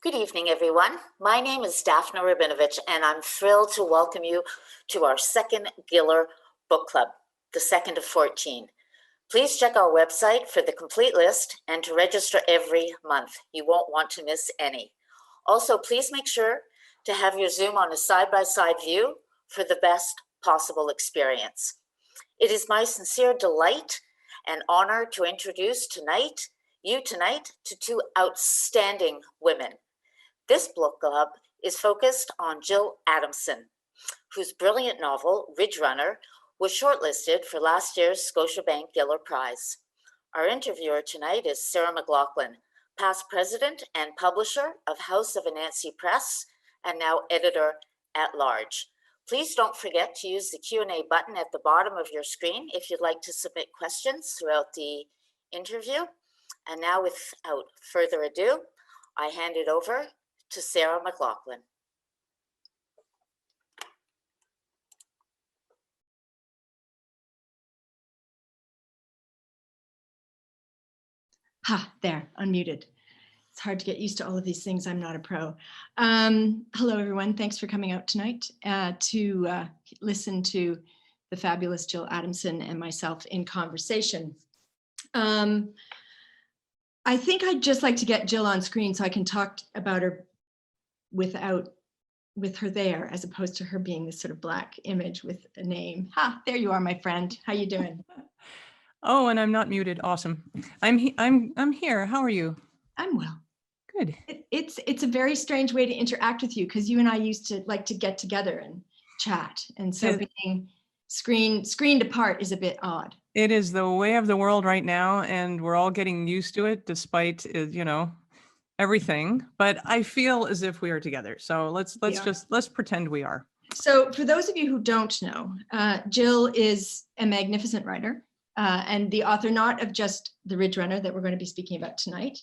Good evening, everyone. My name is Daphna Rabinovich, and I'm thrilled to welcome you to our second Giller Book Club, the second of 14. Please check our website for the complete list and to register every month. You won't want to miss any. Also, please make sure to have your Zoom on a side-by-side view for the best possible experience. It is my sincere delight and honor to introduce you tonight to two outstanding women. This book club is focused on Gil Adamson, whose brilliant novel, Ridgerunner, was shortlisted for last year's Scotiabank Giller Prize. Our interviewer tonight is Sarah MacLachlan, past president and publisher of House of Anansi Press, and now editor-at-large. Please don't forget to use the Q&A button at the bottom of your screen if you'd like to submit questions throughout the interview. And now, without further ado, I hand it over to Sarah MacLachlan. There, unmuted. It's hard to get used to all of these things. I'm not a pro. Hello, everyone. Thanks for coming out tonight to listen to the fabulous Gil Adamson and myself in conversation. I think I'd just like to get Gil on screen so I can talk about her with her there, as opposed to her being this sort of black image with a name. There you are, my friend. How you doing? Oh, and I'm not muted. Awesome. I'm here. How are you? I'm well. Good. It's a very strange way to interact with you, because you and I used to like to get together and chat, and so being screened apart is a bit odd. It is the way of the world right now, and we're all getting used to it, despite everything. But I feel as if we are together. So let's pretend we are. So for those of you who don't know, Gil is a magnificent writer and the author not of just the Ridgerunner that we're going to be speaking about tonight,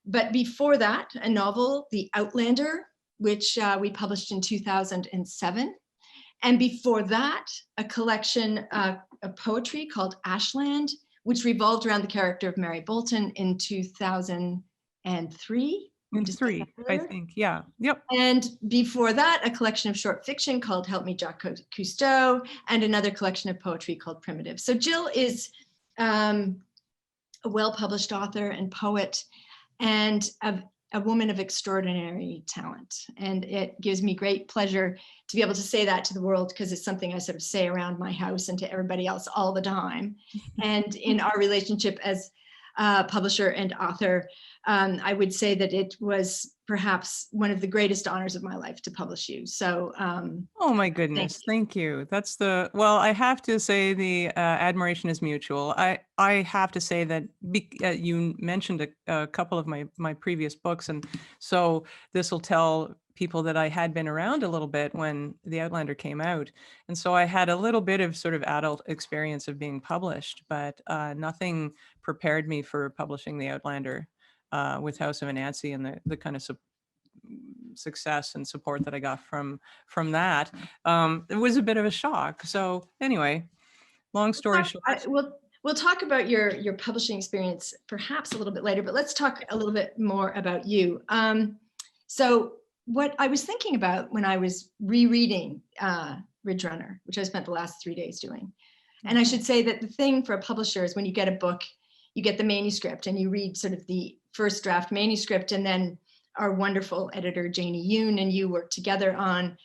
but before that, a novel, The Outlander, which we published in 2007. And before that, a collection of poetry called Ashland, which revolved around the character of Mary Bolton in 2003. I think, yeah. Yep. And before that, a collection of short fiction called Help Me Jacques Cousteau, and another collection of poetry called Primitive. So Gil is a well-published author and poet, and a woman of extraordinary talent. And it gives me great pleasure to be able to say that to the world, because it's something I sort of say around my house and to everybody else all the time. And in our relationship as publisher and author, I would say that it was perhaps one of the greatest honors of my life to publish you. So, oh my goodness, thank you. That's well, I have to say the admiration is mutual. I have to say that you mentioned a couple of my previous books, and so this will tell people that I had been around a little bit when The Outlander came out. And so I had a little bit of sort of adult experience of being published, but nothing prepared me for publishing The Outlander with House of Anansi, and the kind of success and support that I got from that. It was a bit of a shock. So anyway, long story short. We'll talk about your publishing experience perhaps a little bit later, but let's talk a little bit more about you. So what I was thinking about when I was rereading Ridgerunner, which I spent the last 3 days doing, and I should say that the thing for a publisher is when you get a book, you get the manuscript and you read sort of the first draft manuscript, and then our wonderful editor, Janie Yoon, and you worked together on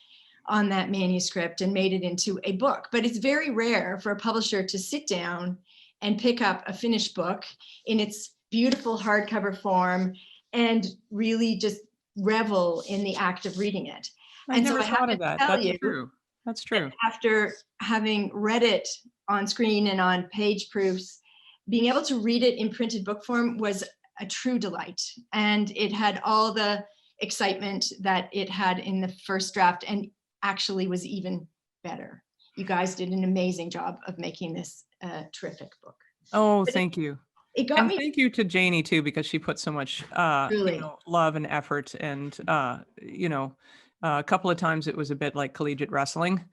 that manuscript and made it into a book. But it's very rare for a publisher to sit down and pick up a finished book in its beautiful hardcover form and really just revel in the act of reading it. I never thought of that. That's true. That's true. After having read it on screen and on page proofs, being able to read it in printed book form was a true delight. And it had all the excitement that it had in the first draft, and actually was even better. You guys did an amazing job of making this a terrific book. Oh, thank you. It got me. Thank you to Janie too, because she put so much love and effort, and a couple of times it was a bit like collegiate wrestling,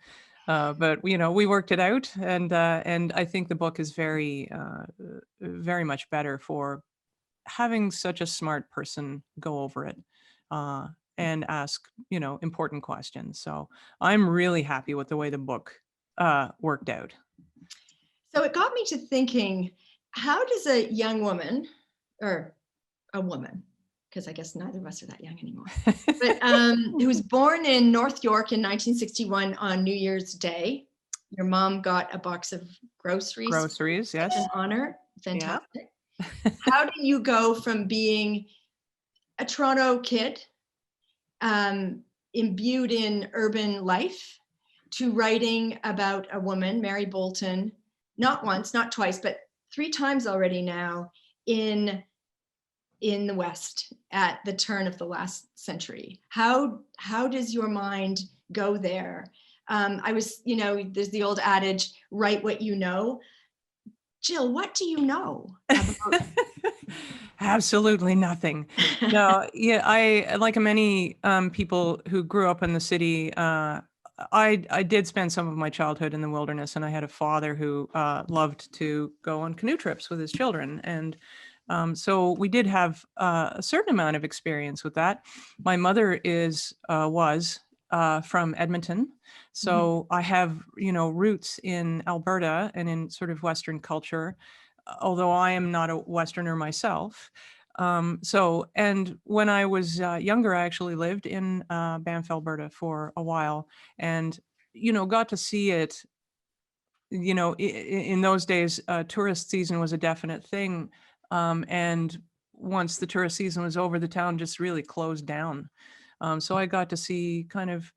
but we worked it out, and I think the book is very much better for having such a smart person go over it. and ask, important questions. So I'm really happy with the way the book worked out. So it got me to thinking, how does a young woman, or a woman, because I guess neither of us are that young anymore, but who was born in North York in 1961 on New Year's Day. Your mom got a box of groceries. Groceries, yes. An honor. Fantastic. Yeah. How do you go from being a Toronto kid, imbued in urban life, to writing about a woman, Mary Bolton, not once, not twice, but 3 times already now in the West at the turn of the last century? How does your mind go there? I was, there's the old adage, write what you know. Gil, what do you know about? Absolutely nothing. No, yeah, I, like many people who grew up in the city, I did spend some of my childhood in the wilderness, and I had a father who loved to go on canoe trips with his children. And so we did have a certain amount of experience with that. My mother was from Edmonton. So I have, roots in Alberta and in sort of Western culture, although I am not a Westerner myself. And when I was younger, I actually lived in Banff, Alberta for a while, and, got to see it. In those days, tourist season was a definite thing. And once the tourist season was over, the town just really closed down. So I got to see kind of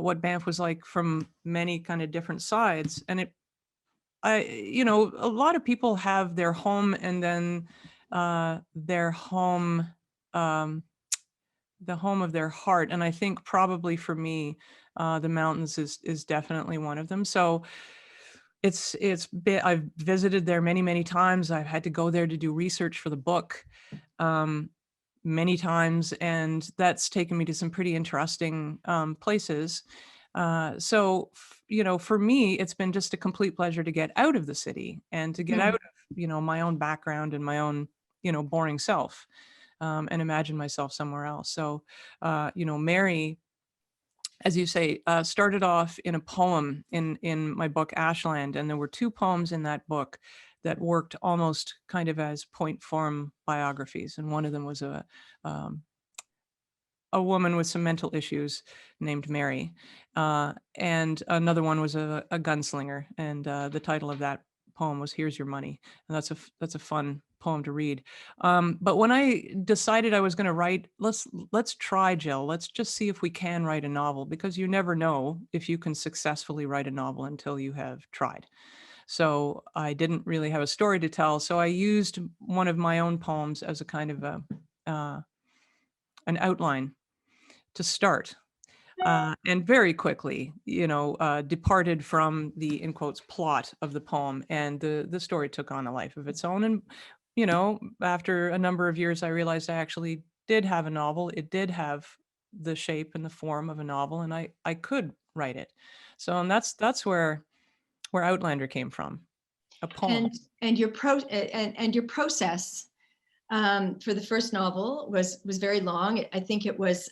what Banff was like from many kind of different sides. And a lot of people have their home and then their home, the home of their heart. And I think probably for me, the mountains is definitely one of them. So I've visited there many, many times. I've had to go there to do research for the book many times, and that's taken me to some pretty interesting places. For me, it's been just a complete pleasure to get out of the city and to get out of, my own background and my own, boring self, and imagine myself somewhere else. So, Mary, as you say, started off in a poem in my book Ashland, and there were 2 poems in that book that worked almost kind of as point form biographies, and one of them was a woman with some mental issues named Mary, and another one was a gunslinger, and the title of that poem was "Here's Your Money," and that's a fun poem to read. But when I decided I was going to write, let's try, Jill. Let's just see if we can write a novel, because you never know if you can successfully write a novel until you have tried. So I didn't really have a story to tell, so I used one of my own poems as a kind of an outline to start. And very quickly, departed from the, in quotes, plot of the poem, and the story took on a life of its own. And, after a number of years, I realized I actually did have a novel. It did have the shape and the form of a novel, and I could write it. So, and that's where Outlander came from, a poem. And your process for the first novel was very long. I think it was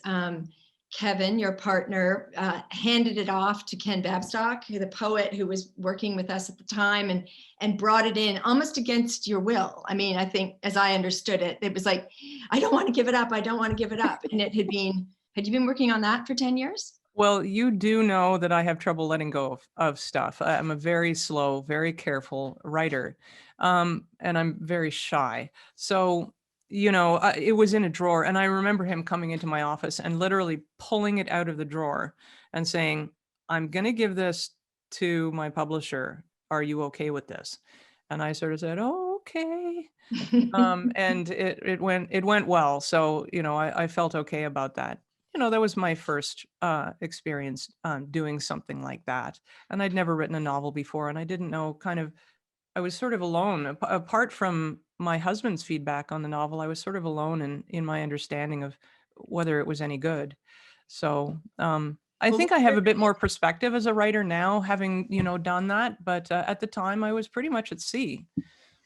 Kevin, your partner, handed it off to Ken Babstock, the poet who was working with us at the time, and brought it in almost against your will. I mean, I think, as I understood it, it was like, I don't want to give it up. I don't want to give it up. And had you been working on that for 10 years? Well, you do know that I have trouble letting go of stuff. I'm a very slow, very careful writer, and I'm very shy. So, it was in a drawer, and I remember him coming into my office and literally pulling it out of the drawer and saying, "I'm going to give this to my publisher. Are you okay with this?" And I sort of said, "Oh, okay." And it went well. So, I felt okay about that. That was my first experience doing something like that. And I'd never written a novel before, and I didn't know I was sort of alone. Apart from my husband's feedback on the novel, I was sort of alone in my understanding of whether it was any good. So I think I have a bit more perspective as a writer now, having, done that. But at the time, I was pretty much at sea.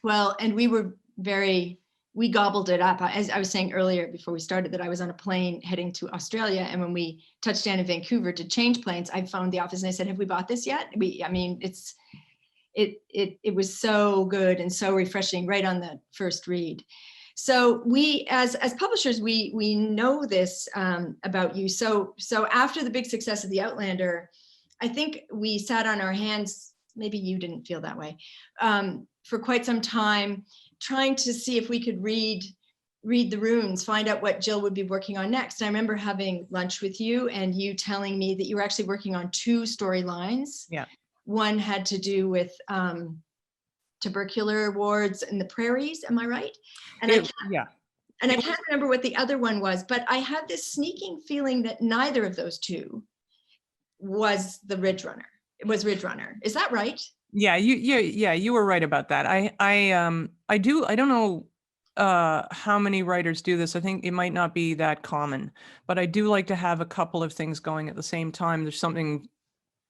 Well, and we were very we gobbled it up. As I was saying earlier before we started, that I was on a plane heading to Australia, and when we touched down in Vancouver to change planes, I phoned the office and I said, "Have we bought this yet?" I mean, it was so good and so refreshing right on the first read. So we, as publishers, we know this about you. So after the big success of The Outlander, I think we sat on our hands. Maybe you didn't feel that way, for quite some time, trying to see if we could read the runes, find out what Gil would be working on next. And I remember having lunch with you and you telling me that you were actually working on 2 storylines. Yeah. One had to do with tubercular wards in the prairies. Am I right? And Yeah. And I can't remember what the other one was, but I had this sneaking feeling that neither of those 2 was the Ridgerunner. It was Ridgerunner. Is that right? Yeah, you were right about that. I don't know how many writers do this. I think it might not be that common, but I do like to have a couple of things going at the same time. There's something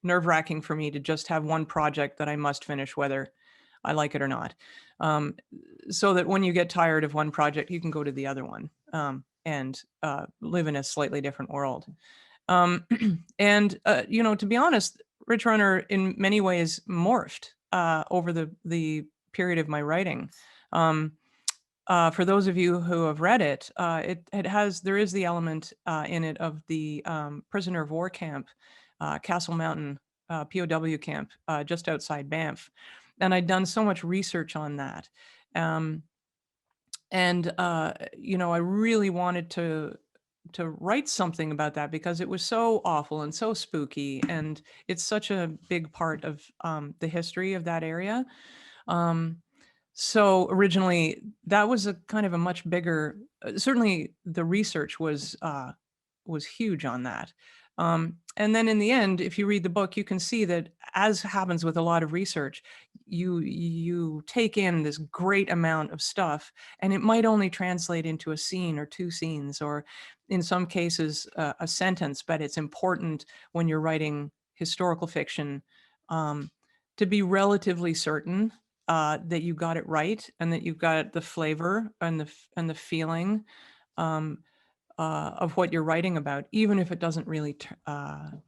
nerve-wracking for me to just have one project that I must finish, whether I like it or not. So that when you get tired of one project, you can go to the other one and live in a slightly different world. And to be honest, Ridgerunner in many ways morphed over the period of my writing. For those of you who have read it, there is the element in it of the prisoner of war camp, Castle Mountain POW camp, just outside Banff. And I'd done so much research on that. I really wanted to write something about that because it was so awful and so spooky, and it's such a big part of the history of that area. So originally that was a kind of a much bigger, certainly the research was huge on that. And then in the end, if you read the book, you can see that, as happens with a lot of research, you take in this great amount of stuff, and it might only translate into a scene or 2 scenes, or in some cases a sentence, but it's important when you're writing historical fiction to be relatively certain that you got it right and that you've got the flavor and the feeling of what you're writing about, even if it doesn't really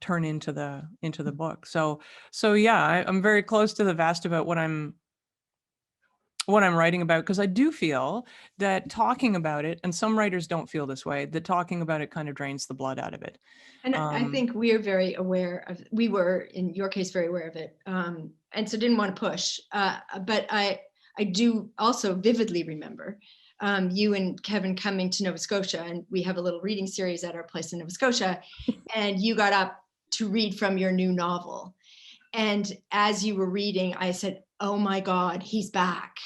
turn into the book. So yeah, I'm very close to the vast about what I'm writing about, because I do feel that talking about it, and some writers don't feel this way, that talking about it kind of drains the blood out of it. And I think we're very aware of, we were in your case very aware of it, and so didn't want to push. But I do also vividly remember you and Kevin coming to Nova Scotia, and we have a little reading series at our place in Nova Scotia, and you got up to read from your new novel. And as you were reading, I said, "Oh my God, he's back."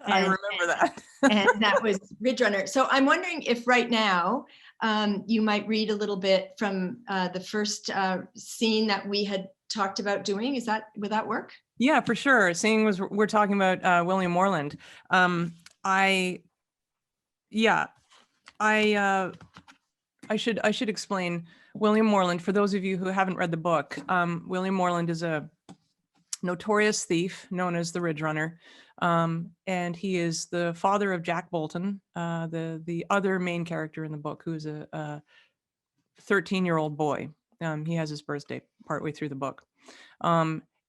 I remember that. And that was Ridgerunner. So I'm wondering if right now you might read a little bit from the first scene that we had talked about doing. Would that work? Yeah, for sure. Seeing as we're talking about William Morland, I should explain William Morland for those of you who haven't read the book. William Morland is a notorious thief known as the Ridgerunner, and he is the father of Jack Bolton, the other main character in the book, who is a 13-year-old boy. He has his birthday partway through the book.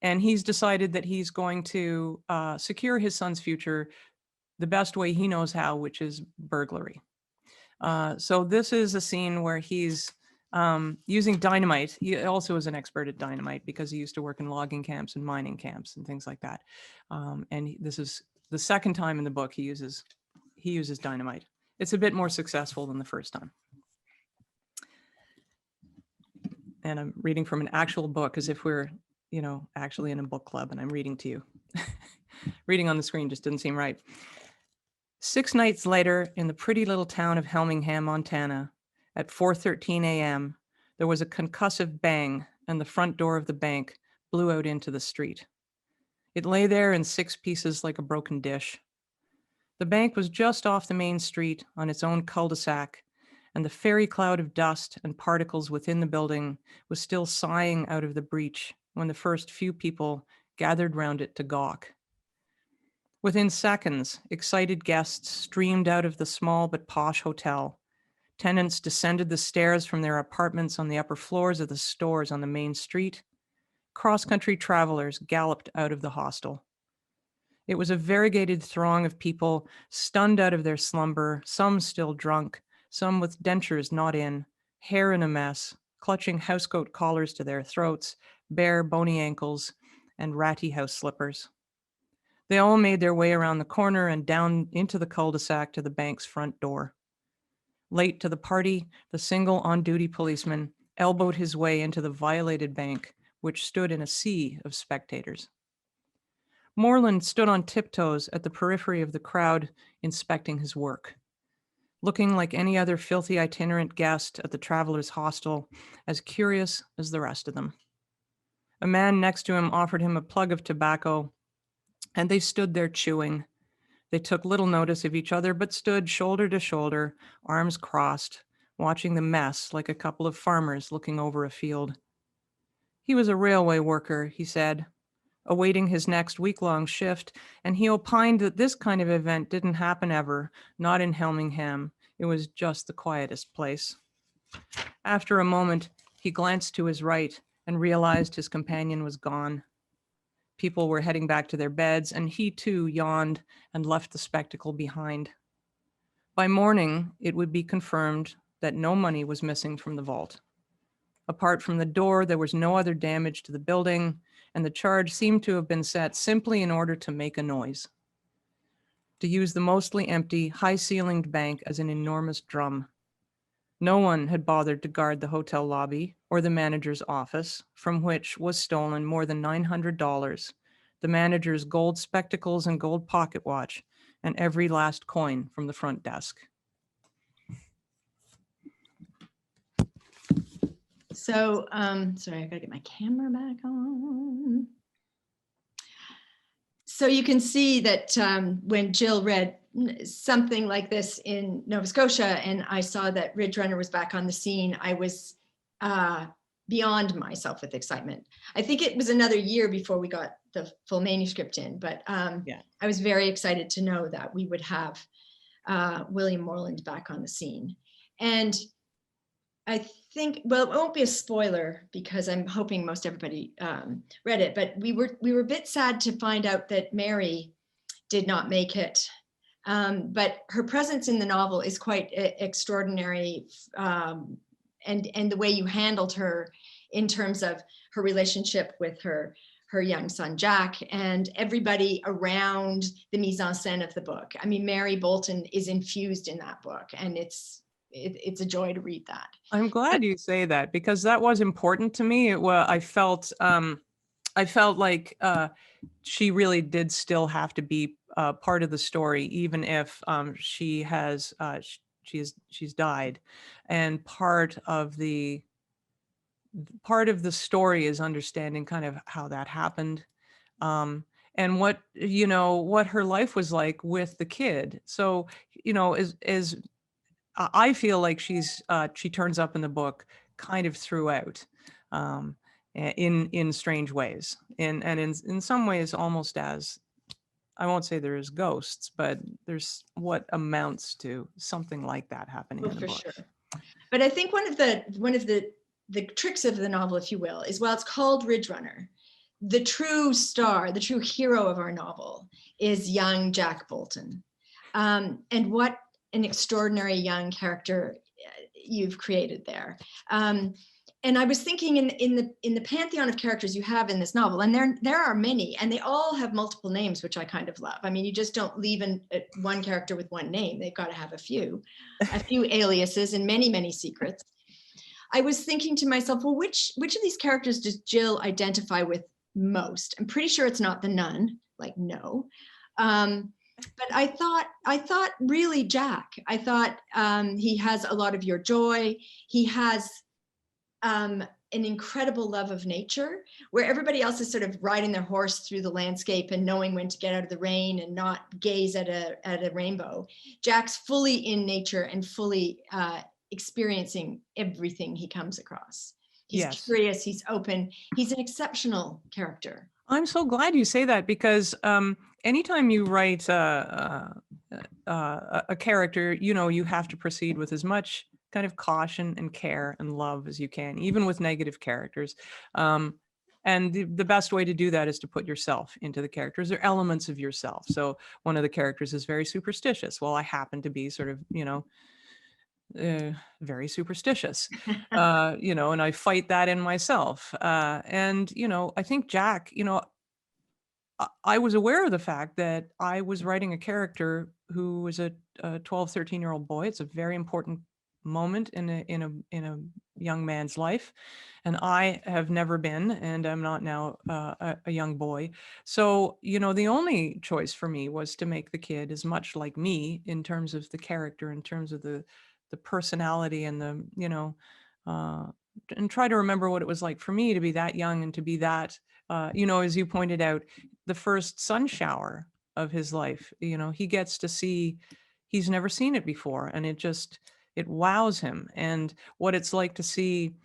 And he's decided that he's going to secure his son's future the best way he knows how, which is burglary. So this is a scene where he's using dynamite. He also is an expert at dynamite because he used to work in logging camps and mining camps and things like that. And this is the second time in the book he uses dynamite. It's a bit more successful than the first time. And I'm reading from an actual book, as if we're, actually in a book club, and I'm reading to you. Reading on the screen just didn't seem right. 6 nights later, in the pretty little town of Helmingham, Montana, at 4:13 a.m., there was a concussive bang, and the front door of the bank blew out into the street. It lay there in 6 pieces like a broken dish. The bank was just off the main street on its own cul-de-sac, and the fairy cloud of dust and particles within the building was still sighing out of the breach when the first few people gathered round it to gawk. Within seconds, excited guests streamed out of the small but posh hotel. Tenants descended the stairs from their apartments on the upper floors of the stores on the main street. Cross-country travelers galloped out of the hostel. It was a variegated throng of people, stunned out of their slumber, some still drunk, some with dentures not in, hair in a mess, clutching housecoat collars to their throats, bare bony ankles, and ratty house slippers. They all made their way around the corner and down into the cul-de-sac to the bank's front door. Late to the party, the single on-duty policeman elbowed his way into the violated bank, which stood in a sea of spectators. Moreland stood on tiptoes at the periphery of the crowd, inspecting his work. Looking like any other filthy itinerant guest at the traveler's hostel, as curious as the rest of them. A man next to him offered him a plug of tobacco, and they stood there chewing. They took little notice of each other, but stood shoulder to shoulder, arms crossed, watching the mess like a couple of farmers looking over a field. He was a railway worker, he said, awaiting his next week-long shift, and he opined that this kind of event didn't happen ever, not in Helmingham. It was just the quietest place. After a moment, he glanced to his right and realized his companion was gone. People were heading back to their beds, and he too yawned and left the spectacle behind. By morning, it would be confirmed that no money was missing from the vault. Apart from the door, there was no other damage to the building, and the charge seemed to have been set simply in order to make a noise. To use the mostly empty, high-ceilinged bank as an enormous drum. No one had bothered to guard the hotel lobby or the manager's office, from which was stolen more than $900, the manager's gold spectacles and gold pocket watch, and every last coin from the front desk. So, sorry, I gotta get my camera back on. So you can see that when Jill read something like this in Nova Scotia, and I saw that Ridgerunner was back on the scene, I was beyond myself with excitement. I think it was another year before we got the full manuscript in, but Yeah. I was very excited to know that we would have William Moreland back on the scene. And I think, well, it won't be a spoiler because I'm hoping most everybody read it, but we were a bit sad to find out that Mary did not make it. But her presence in the novel is quite extraordinary, and the way you handled her in terms of her relationship with her young son, Jack, and everybody around the mise en scène of the book. I mean, Mary Bolton is infused in that book, and it's a joy to read that. I'm glad you say that because that was important to me. I felt like she really did still have to be part of the story, even if she's died, and part of the story is understanding kind of how that happened, and what her life was like with the kid. So as I feel like she turns up in the book kind of throughout, in strange ways, and in some ways almost as, I won't say there's ghosts, but there's what amounts to something like that happening in the for book. Sure. But I think one of the tricks of the novel, if you will, is while it's called Ridgerunner, the true star, the true hero of our novel is young Jack Bolton, and what an extraordinary young character you've created there. And I was thinking in the pantheon of characters you have in this novel, and there are many, and they all have multiple names, which I kind of love. I mean, you just don't leave one character with one name. They've got to have a few aliases and many, many secrets. I was thinking to myself, well, which of these characters does Jill identify with most? I'm pretty sure it's not the nun, like no. But I thought really Jack. I thought he has a lot of your joy. He has an incredible love of nature, where everybody else is sort of riding their horse through the landscape and knowing when to get out of the rain and not gaze at a rainbow. Jack's fully in nature and fully experiencing everything he comes across. He's curious, he's open, he's an exceptional character. I'm so glad you say that because, anytime you write a character, you know, you have to proceed with as much kind of caution and care and love as you can, even with negative characters. And the best way to do that is to put yourself into the characters or elements of yourself. So one of the characters is very superstitious. Well, I happen to be sort of, you know, very superstitious, you know, and I fight that in myself. And, you know, I think Jack, you know, I was aware of the fact that I was writing a character who was a 12, 13-year-old boy. It's a very important moment in a young man's life. And I have never been, and I'm not now a young boy. So, you know, the only choice for me was to make the kid as much like me in terms of the character, in terms of the personality and the, you know, and try to remember what it was like for me to be that young and to be that, you know, as you pointed out, the first sun shower of his life, you know, he gets to see, he's never seen it before. And it wows him. And what it's like to see,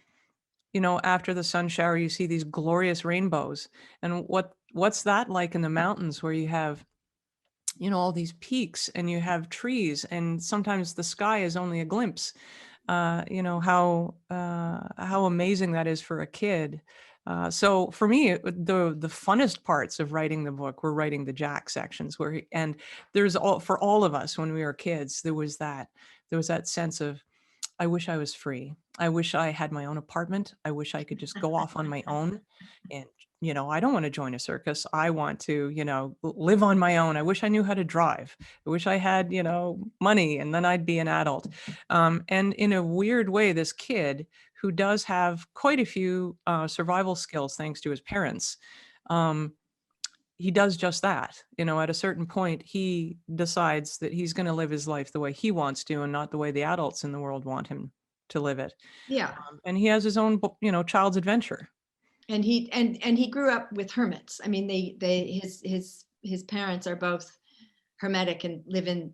you know, after the sun shower, you see these glorious rainbows. And what's that like in the mountains where you have, you know, all these peaks and you have trees and sometimes the sky is only a glimpse. You know, how amazing that is for a kid. So for me, the funnest parts of writing the book were writing the Jack sections and there's for all of us when we were kids, there was that sense of, I wish I was free. I wish I had my own apartment. I wish I could just go off on my own. And, you know, I don't want to join a circus. I want to, you know, live on my own. I wish I knew how to drive. I wish I had, you know, money and then I'd be an adult. And in a weird way, this kid who does have quite a few survival skills, thanks to his parents, he does just that. You know, at a certain point, he decides that he's going to live his life the way he wants to and not the way the adults in the world want him to live it. Yeah. And he has his own, you know, child's adventure. And he grew up with hermits. I mean, his parents are both hermetic and live in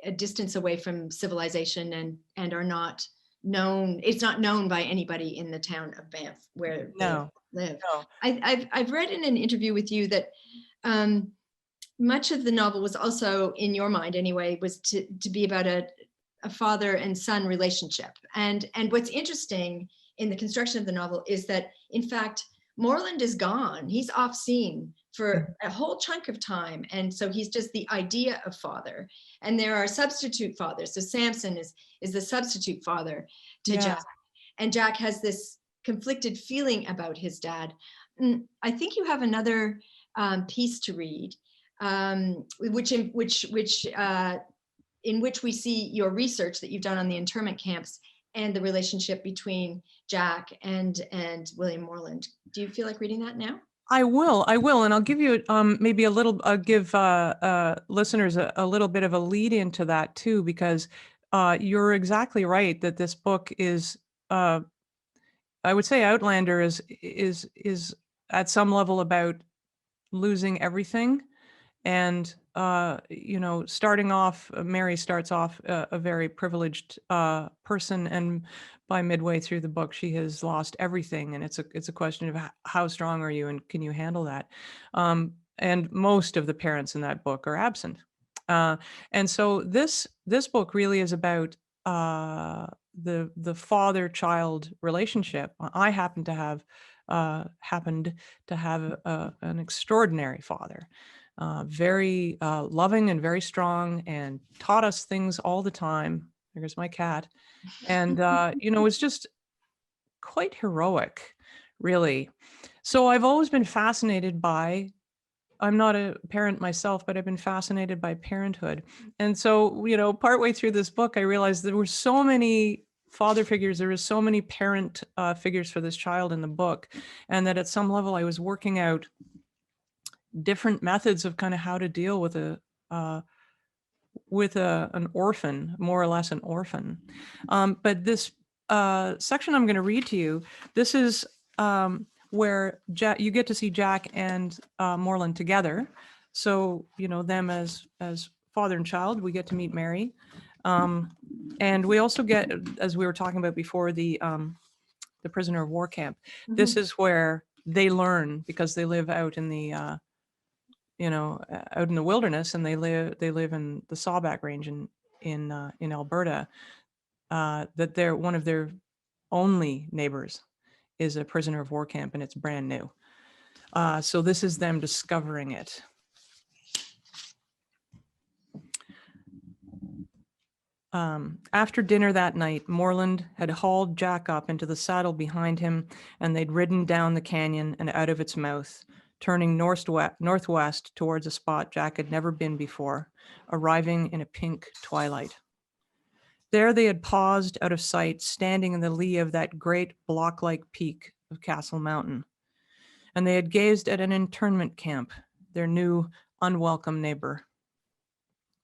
a distance away from civilization and are not known. It's not known by anybody in the town of Banff where they live. No. I've read in an interview with you that much of the novel was also, in your mind anyway, was to be about a father and son relationship. And what's interesting in the construction of the novel is that, in fact, Moreland is gone. He's off scene for a whole chunk of time. And so he's just the idea of father. And there are substitute fathers. So Samson is the substitute father to Jack. And Jack has this conflicted feeling about his dad. I think you have another piece to read, in which we see your research that you've done on the internment camps and the relationship between Jack and William Moreland. Do you feel like reading that now? I will, and I'll give you maybe a little, give listeners a little bit of a lead into that too, because you're exactly right that this book is, I would say, Outlander is at some level about losing everything. And, you know, starting off, Mary starts off a very privileged person. And by midway through the book, she has lost everything. And it's a question of how strong are you and can you handle that? And most of the parents in that book are absent. And so this book really is about the father-child relationship. I happened to have an extraordinary father. Very loving and very strong, and taught us things all the time. There's my cat. And, you know, it's just quite heroic, really. So I've always been fascinated by, I'm not a parent myself, but I've been fascinated by parenthood. And so, you know, partway through this book, I realized there were so many father figures, there was so many parent figures for this child in the book, and that at some level I was working out different methods of kind of how to deal with an orphan, more or less an orphan. But this section I'm going to read to you, this is where you get to see Jack and Moreland together. So, you know, them as father and child. We get to meet Mary. And we also get, as we were talking about before, the prisoner of war camp. Mm-hmm. This is where they learn, because they live out in the out in the wilderness, and they live in the Sawback Range in Alberta. That they're one of their only neighbors is a prisoner of war camp, and it's brand new. So this is them discovering it. After dinner that night, Moreland had hauled Jack up into the saddle behind him, and they'd ridden down the canyon and out of its mouth, turning northwest towards a spot Jack had never been before, arriving in a pink twilight. There they had paused out of sight, standing in the lee of that great block-like peak of Castle Mountain, and they had gazed at an internment camp, their new unwelcome neighbor.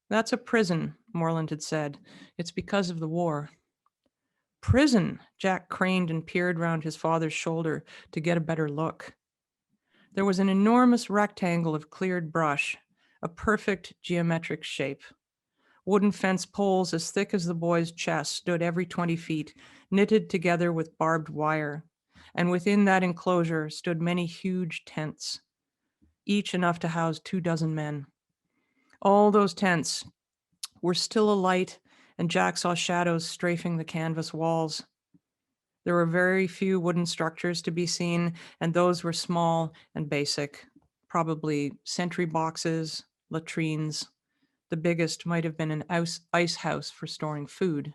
"That's a prison," Moreland had said. "It's because of the war." "Prison!" Jack craned and peered round his father's shoulder to get a better look. There was an enormous rectangle of cleared brush, a perfect geometric shape. Wooden fence poles as thick as the boy's chest stood every 20 feet, knitted together with barbed wire, and within that enclosure stood many huge tents, each enough to house 24 men. All those tents were still alight, and Jack saw shadows strafing the canvas walls. There were very few wooden structures to be seen, and those were small and basic, probably sentry boxes, latrines. The biggest might have been an ice house for storing food.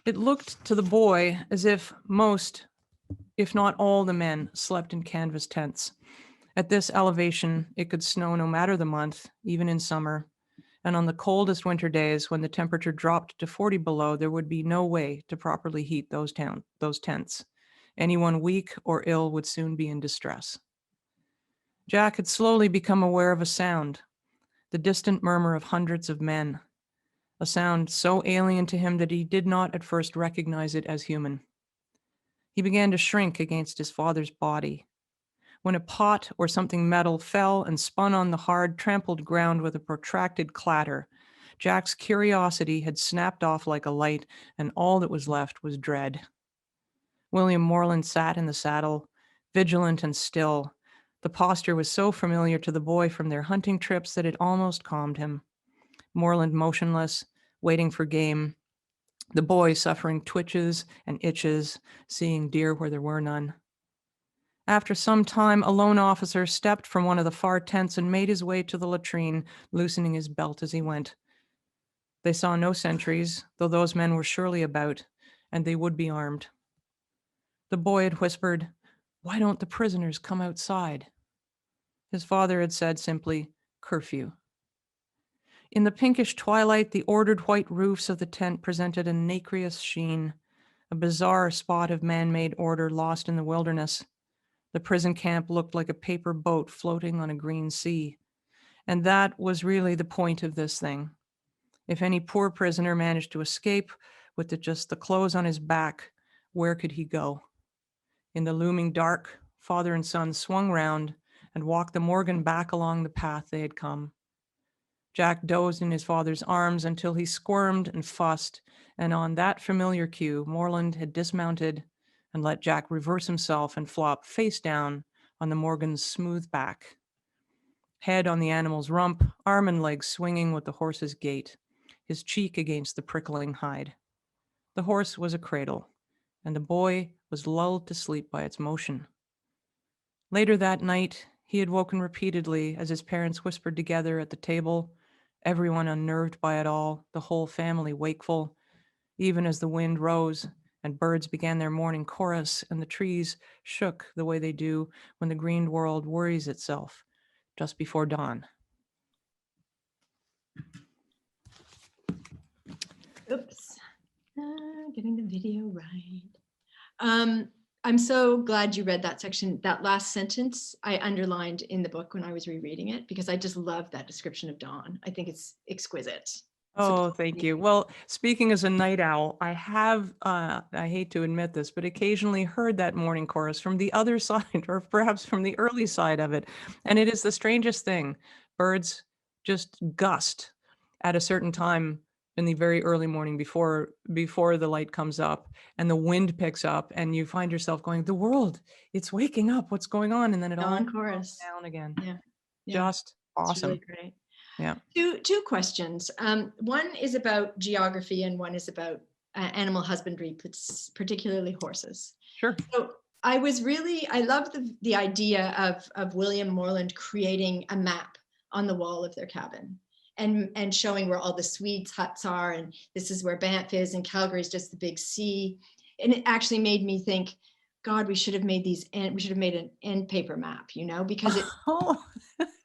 It looked to the boy as if most, if not all, the men slept in canvas tents. At this elevation, it could snow no matter the month, even in summer. And on the coldest winter days, when the temperature dropped to 40 below, there would be no way to properly heat those tents. Anyone weak or ill would soon be in distress. Jack had slowly become aware of a sound, the distant murmur of hundreds of men, a sound so alien to him that he did not at first recognize it as human. He began to shrink against his father's body. When a pot or something metal fell and spun on the hard, trampled ground with a protracted clatter, Jack's curiosity had snapped off like a light, and all that was left was dread. William Moreland sat in the saddle, vigilant and still. The posture was so familiar to the boy from their hunting trips that it almost calmed him. Moreland motionless, waiting for game. The boy suffering twitches and itches, seeing deer where there were none. After some time, a lone officer stepped from one of the far tents and made his way to the latrine, loosening his belt as he went. They saw no sentries, though those men were surely about, and they would be armed. The boy had whispered, "Why don't the prisoners come outside?" His father had said simply, "Curfew." In the pinkish twilight, the ordered white roofs of the tent presented a nacreous sheen, a bizarre spot of man-made order lost in the wilderness. The prison camp looked like a paper boat floating on a green sea. And that was really the point of this thing. If any poor prisoner managed to escape with just the clothes on his back, where could he go? In the looming dark, father and son swung round and walked the Morgan back along the path they had come. Jack dozed in his father's arms until he squirmed and fussed, and on that familiar cue, Moreland had dismounted and let Jack reverse himself and flop face down on the Morgan's smooth back. Head on the animal's rump, arm and legs swinging with the horse's gait, his cheek against the prickling hide. The horse was a cradle, and the boy was lulled to sleep by its motion. Later that night, he had woken repeatedly as his parents whispered together at the table, everyone unnerved by it all, the whole family wakeful, even as the wind rose and birds began their morning chorus and the trees shook the way they do when the green world worries itself just before dawn. Oops, getting the video right. I'm so glad you read that section. That last sentence I underlined in the book when I was rereading it, because I just love that description of dawn. I think it's exquisite. Oh, thank you. Well, speaking as a night owl, I have, I hate to admit this, but occasionally heard that morning chorus from the other side, or perhaps from the early side of it. And it is the strangest thing. Birds just gust at a certain time in the very early morning before the light comes up and the wind picks up and you find yourself going, the world, it's waking up, what's going on? And then it all Dawn chorus. down again. Yeah. Yeah, Just it's awesome. really great. Yeah. Two questions. One is about geography and one is about animal husbandry, particularly horses. Sure. So I love the idea of William Morland creating a map on the wall of their cabin and showing where all the Swedes' huts are, and this is where Banff is, and Calgary is just the big sea. And it actually made me think, God, we should have made an end paper map, because it Oh,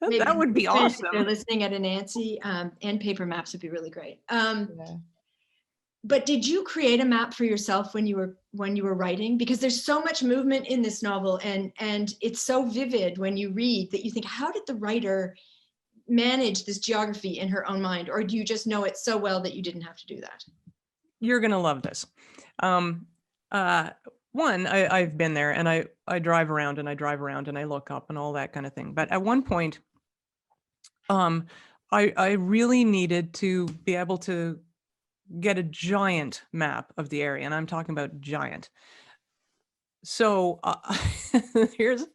maybe that would be if awesome. they're listening at Anansi, end paper maps would be really great. Yeah. But did you create a map for yourself when you were writing? Because there's so much movement in this novel, and it's so vivid when you read that you think, how did the writer manage this geography in her own mind? Or do you just know it so well that you didn't have to do that? You're gonna love this. One, I've been there, and I drive around and I look up and all that kind of thing. But at one point, I really needed to be able to get a giant map of the area, and I'm talking about giant. So here's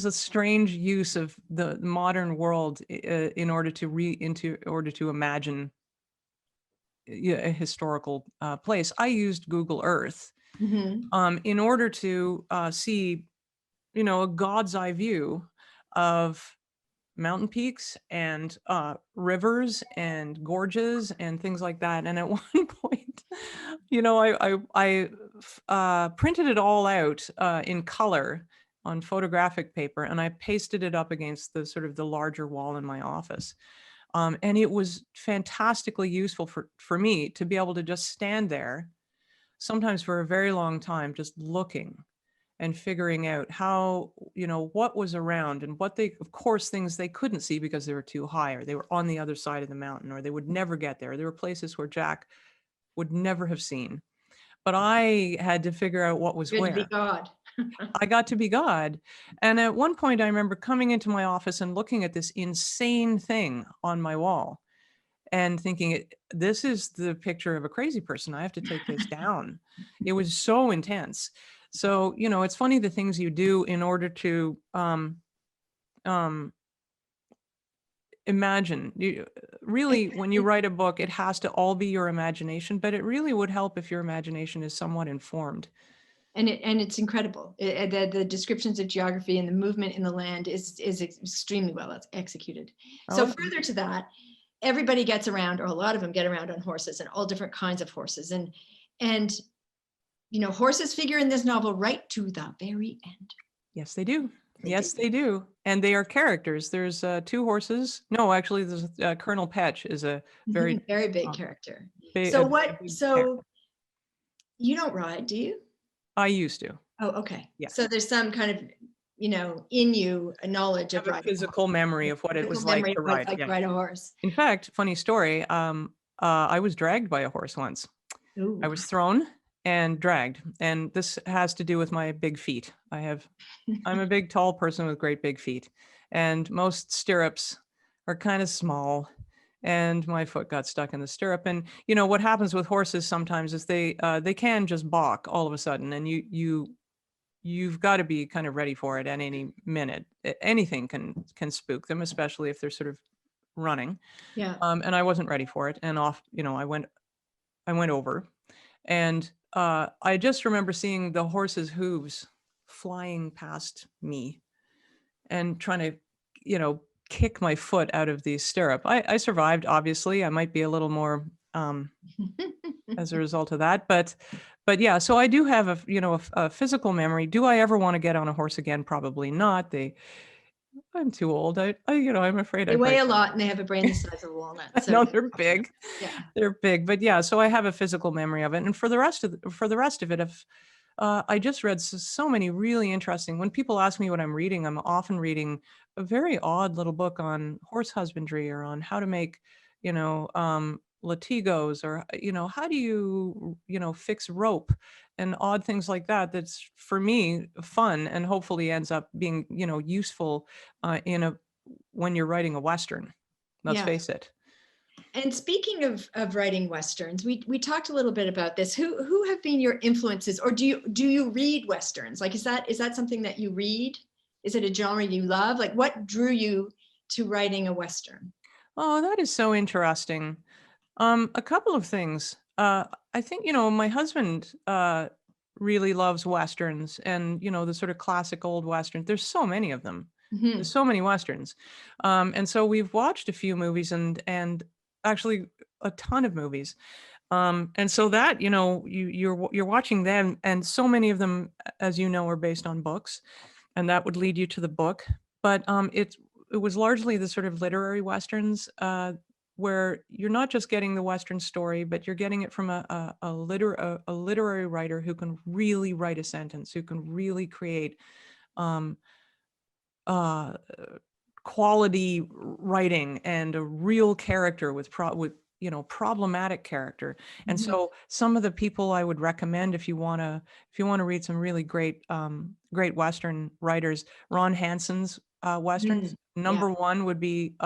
a strange use of the modern world in order to imagine a historical place. I used Google Earth in order to see, a god's eye view of mountain peaks and rivers and gorges and things like that. And at one point, I printed it all out in color on photographic paper, and I pasted it up against the sort of the larger wall in my office. And it was fantastically useful for me to be able to just stand there, sometimes for a very long time, just looking and figuring out how, what was around, and what of course, things they couldn't see because they were too high, or they were on the other side of the mountain, or they would never get there. There were places where Jack would never have seen, but I had to figure out what was where. Be God. I got to be God. And at one point, I remember coming into my office and looking at this insane thing on my wall and thinking, this is the picture of a crazy person. I have to take this down. It was so intense. So, it's funny the things you do in order to imagine. Really, when you write a book, it has to all be your imagination, but it really would help if your imagination is somewhat informed. And it's incredible. The descriptions of geography and the movement in the land is extremely well executed. So further to that, everybody gets around, or a lot of them get around on horses, and all different kinds of horses. And horses figure in this novel right to the very end. Yes, they do. They do. And they are characters. There's 2 horses. No, actually, there's Colonel Petch is a very big character. Character. So you don't ride, do you? I used to. Oh, okay. Yeah. So there's some kind of, in you, a knowledge of riding. Physical memory of what it was like to ride. To ride a horse. In fact, funny story. I was dragged by a horse once. Ooh. I was thrown and dragged, and this has to do with my big feet. I'm a big, tall person with great big feet, and most stirrups are kind of small, and my foot got stuck in the stirrup. And what happens with horses sometimes is they can just balk all of a sudden, and you've got to be kind of ready for it at any minute. Anything can spook them, especially if they're sort of running. Yeah. And I wasn't ready for it, and off, I went over, and I just remember seeing the horse's hooves flying past me and trying to, kick my foot out of the stirrup. I survived, obviously. I might be a little more as a result of that, but yeah. So I do have a physical memory. Do I ever want to get on a horse again? Probably not. I'm too old. I'm afraid they weigh a lot, and they have a brain the size of a walnut. So. No, they're big. Yeah, they're big. But yeah, so I have a physical memory of it. And for the rest of it, if I just read so many really interesting. When people ask me what I'm reading, I'm often reading a very odd little book on horse husbandry, or on how to make, latigos, or how do you fix rope, and odd things like that. That's, for me, fun, and hopefully ends up being useful when you're writing a Western. Let's face it. And speaking of writing Westerns, we talked a little bit about this. Who have been your influences, or do you read Westerns? Like, is that something that you read? Is it a genre you love? Like, what drew you to writing a Western? Oh, that is so interesting. A couple of things. I think, my husband really loves Westerns and, the sort of classic old Westerns. There's so many of them. Mhm. There's so many Westerns. And so we've watched a few movies and actually a ton of movies. And so that, you're watching them, and so many of them, as you know, are based on books, and that would lead you to the book. But it was largely the sort of literary Westerns, where you're not just getting the Western story, but you're getting it from a literary writer who can really write a sentence, who can really create um, uh, quality writing and a real character with problematic character. And Mhm. so some of the people I would recommend if you want to read some really great Western writers, Ron Hansen's Westerns. Yeah. Number one would be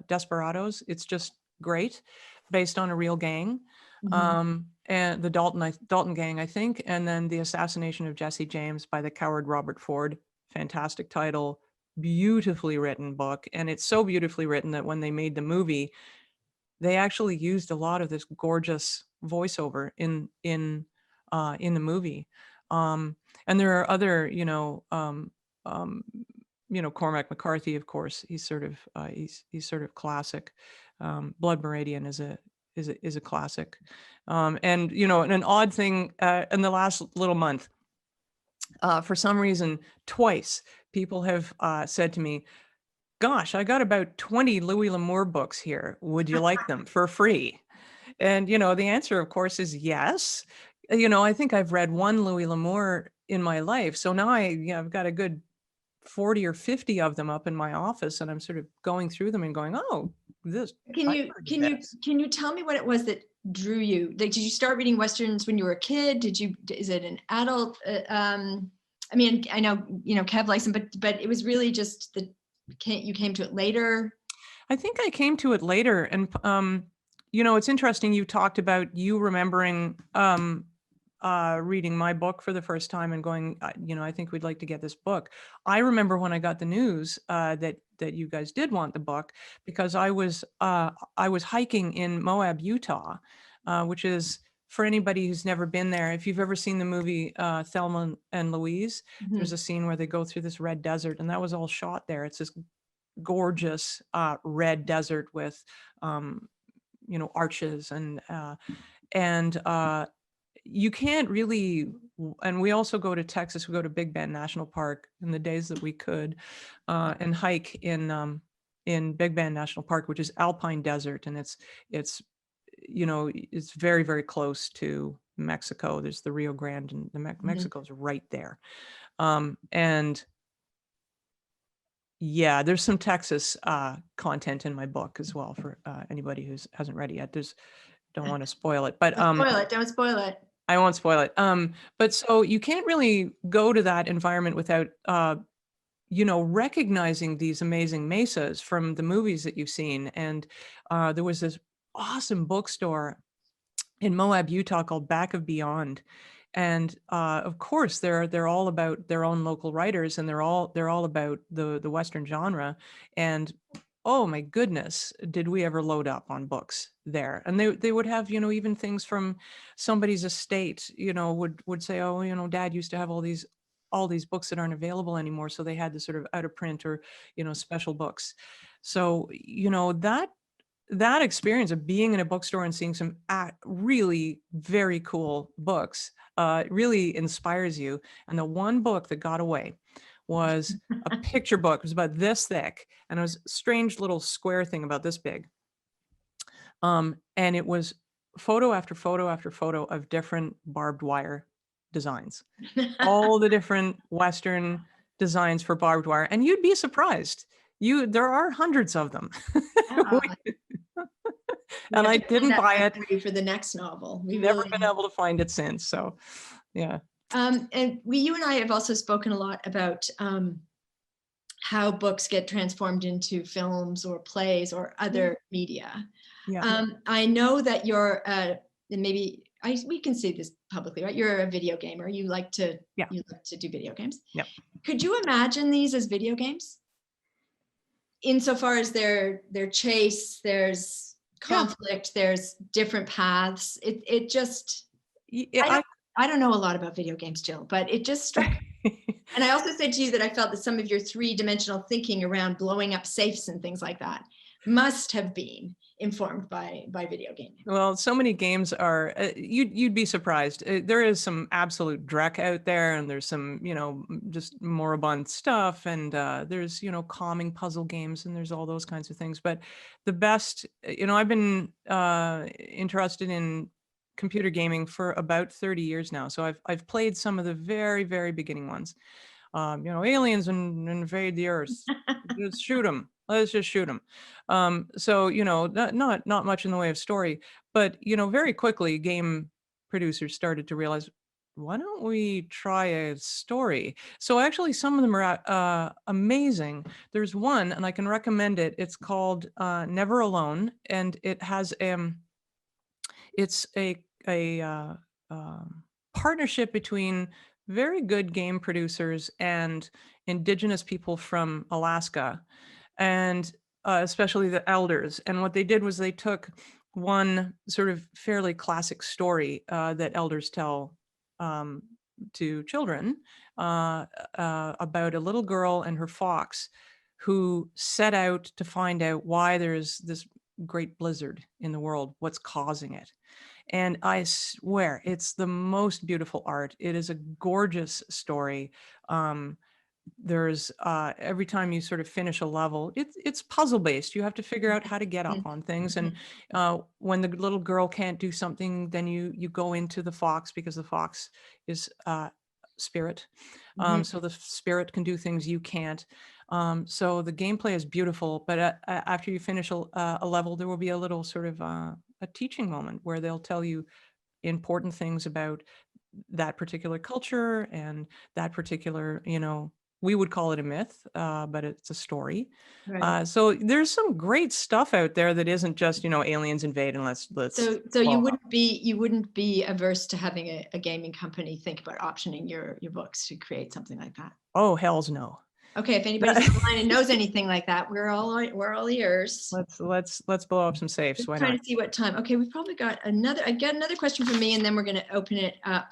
Desperados. It's just great, based on a real gang. Mhm. And the Dalton gang, I think, and then The Assassination of Jesse James by the coward Robert Ford. Fantastic title, beautifully written book. And it's so beautifully written that when they made the movie, they actually used a lot of this gorgeous voiceover in the movie. And there are other, Cormac McCarthy, of course. He's sort of classic. Blood Meridian is a classic. And an odd thing in the last little month, for some reason, twice people have said to me, "Gosh, I got about 20 Louis L'Amour books here. Would you like them for free?" And, the answer, of course, is yes. I think I've read one Louis L'Amour in my life. So now I've got a good 40 or 50 of them up in my office, and I'm sort of going through them and going, "Oh, this." Can I've you heard can you this. can you tell me what it was that drew you? Like, did you start reading Westerns when you were a kid? Is it an adult? I mean, I know, Kev likes them, but it was really just that you came to it later. I think I came to it later, and it's interesting. You talked about you remembering reading my book for the first time and going, I think we'd like to get this book. I remember when I got the news that you guys did want the book, because I was hiking in Moab, Utah, which is, for anybody who's never been there, if you've ever seen the movie Thelma and Louise, there's a scene where they go through this red desert, and that was all shot there. It's this gorgeous red desert with arches and you can't really. And we also go to Texas. We go to Big Bend National Park in the days that we could, and hike in Big Bend National Park, which is alpine desert, and it's very, very close to Mexico. There's the Rio Grande, and Mexico's right there. And yeah, there's some Texas content in my book as well for anybody who hasn't read it yet. Don't want to spoil it, but Don't spoil it. Don't spoil it. I won't spoil it. But so you can't really go to that environment without recognizing these amazing mesas from the movies that you've seen. And there was this awesome bookstore in Moab, Utah called Back of Beyond. And of course, they're all about their own local writers, and they're all about the Western genre. And oh my goodness, did we ever load up on books there? And they would have even things from somebody's estate. Would say, oh, Dad used to have all these books that aren't available anymore, so they had the sort of out of print or special books. So that experience of being in a bookstore and seeing some really very cool books really inspires you. And the one book that got away was a picture book. It was about this thick, and it was a strange little square thing about this big. And it was photo after photo after photo of different barbed wire designs, all the different Western designs for barbed wire. And you'd be surprised. There are hundreds of them. And I didn't buy it for the next novel. We've never been able to find it since. So, yeah. And you and I have also spoken a lot about how books get transformed into films or plays or other media. Yeah. I know that you're, and maybe we can see this publicly, right? You're a video gamer. You like to Yeah. do video games. Yep. Could you imagine these as video games? Insofar as their chase, there's conflict, there's different paths. It just, Yeah, I don't know a lot about video games, Jill, but it just struck me. And I also said to you that I felt that some of your three-dimensional thinking around blowing up safes and things like that must have been informed by video gaming. Well, so many games are, you'd be surprised. There is some absolute dreck out there, and there's some, just moribund stuff, and there's, calming puzzle games, and there's all those kinds of things. But the best, I've been interested in computer gaming for about 30 years now. So I've played some of the very, very beginning ones. Aliens invade the Earth. Just shoot them. Let's just shoot them. So not much in the way of story, but very quickly game producers started to realize, why don't we try a story? So actually, some of them are amazing. There's one, and I can recommend it. It's called Never Alone, and it has it's a partnership between very good game producers and indigenous people from Alaska, and especially the elders. And what they did was they took one sort of fairly classic story that elders tell to children about a little girl and her fox who set out to find out why there's this great blizzard in the world, what's causing it. And I swear, it's the most beautiful art. It is a gorgeous story. There's every time you sort of finish a level, it's puzzle based. You have to figure out how to get up on things. And when the little girl can't do something, then you go into the fox, because the fox is spirit. So the spirit can do things you can't. So the gameplay is beautiful, but after you finish a level, there will be a little sort of a teaching moment where they'll tell you important things about that particular culture and that particular, we would call it a myth, but it's a story. Right. So there's some great stuff out there that isn't just, aliens invade and let's. So you wouldn't be averse to having a gaming company think about optioning your books to create something like that? Oh, hells no. Okay, if anybody's online and knows anything like that, we're all ears. Let's blow up some safes. Why not? Trying to see what time. Okay, we've probably got another. I got another question from me, and then we're going to open it up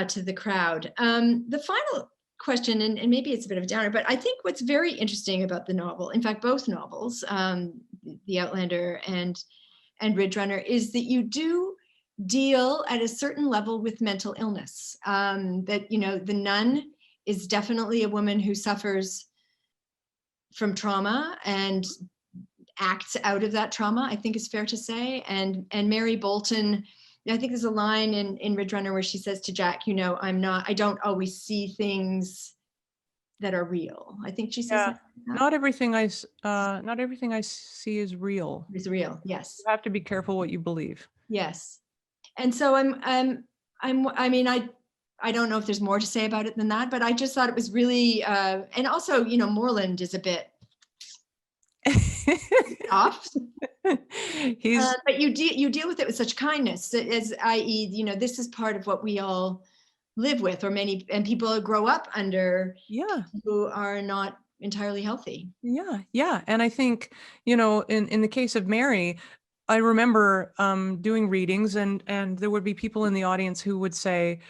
to the crowd. The final question, and maybe it's a bit of a downer, but I think what's very interesting about the novel, in fact, both novels, The Outlander and Ridgerunner, is that you do deal at a certain level with mental illness. That the nun is definitely a woman who suffers from trauma and acts out of that trauma, I think is fair to say. And Mary Bolton, I think there's a line in Ridgerunner where she says to Jack, I don't always see things that are real. I think she says that. Not everything I see is real. Is real, yes. You have to be careful what you believe. Yes. And so I don't know if there's more to say about it than that, but I just thought it was really, and also, Moreland is a bit off. But you deal with it with such kindness, as i.e., this is part of what we all live with, and people grow up under, who are not entirely healthy. Yeah. And I think, in the case of Mary, I remember doing readings, and there would be people in the audience who would say,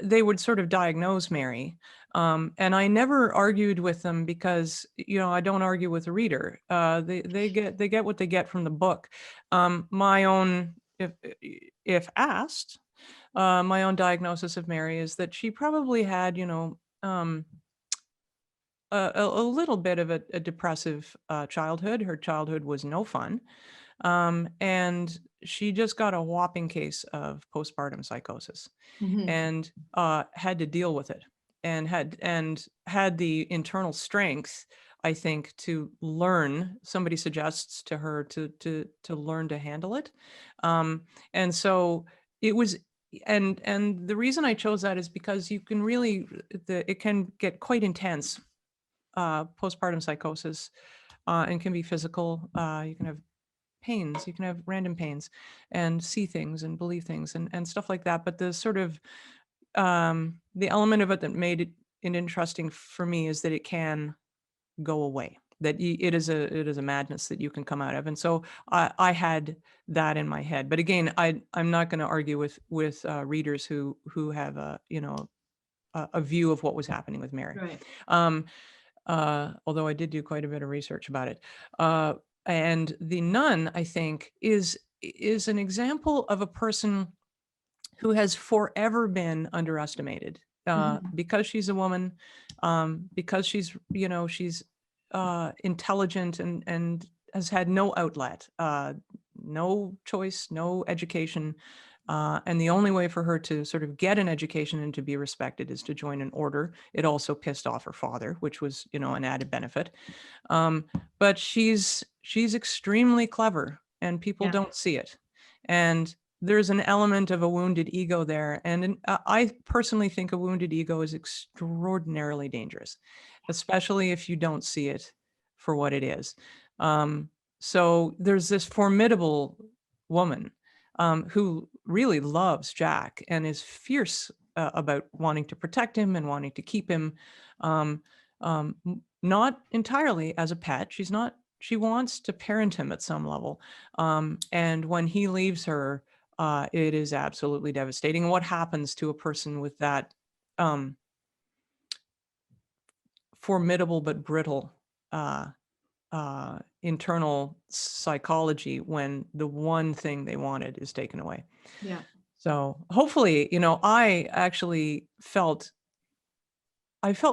they would sort of diagnose Mary. And I never argued with them, because, I don't argue with a reader. They get what they get from the book. My own, if asked, my own diagnosis of Mary is that she probably had, a little bit of a depressive childhood. Her childhood was no fun. And she just got a whopping case of postpartum psychosis, and had to deal with it, and had the internal strength, I think, to learn. Somebody suggests to her to learn to handle it. And so it was, and the reason I chose that is because you can really, it can get quite intense, postpartum psychosis, and can be physical. You can have pains. You can have random pains and see things and believe things and stuff like that. But the sort of the element of it that made it interesting for me is that it can go away. That it is a madness that you can come out of, and so I had that in my head. But again, I'm not going to argue with readers who have a a view of what was happening with Mary. Right. Although I did do quite a bit of research about it. And the nun, I think, is an example of a person who has forever been underestimated because she's a woman, because she's, she's intelligent and has had no outlet, no choice, no education. And the only way for her to sort of get an education and to be respected is to join an order. It also pissed off her father, which was, an added benefit. But she's extremely clever and people don't see it. And there's an element of a wounded ego there. And I personally think a wounded ego is extraordinarily dangerous, especially if you don't see it for what it is. So there's this formidable woman who really loves Jack and is fierce about wanting to protect him and wanting to keep him, not entirely as a pet. She wants to parent him at some level. And when he leaves her, it is absolutely devastating. And what happens to a person with that formidable but brittle internal psychology when the one thing they wanted is taken away? Yeah. So hopefully, I actually felt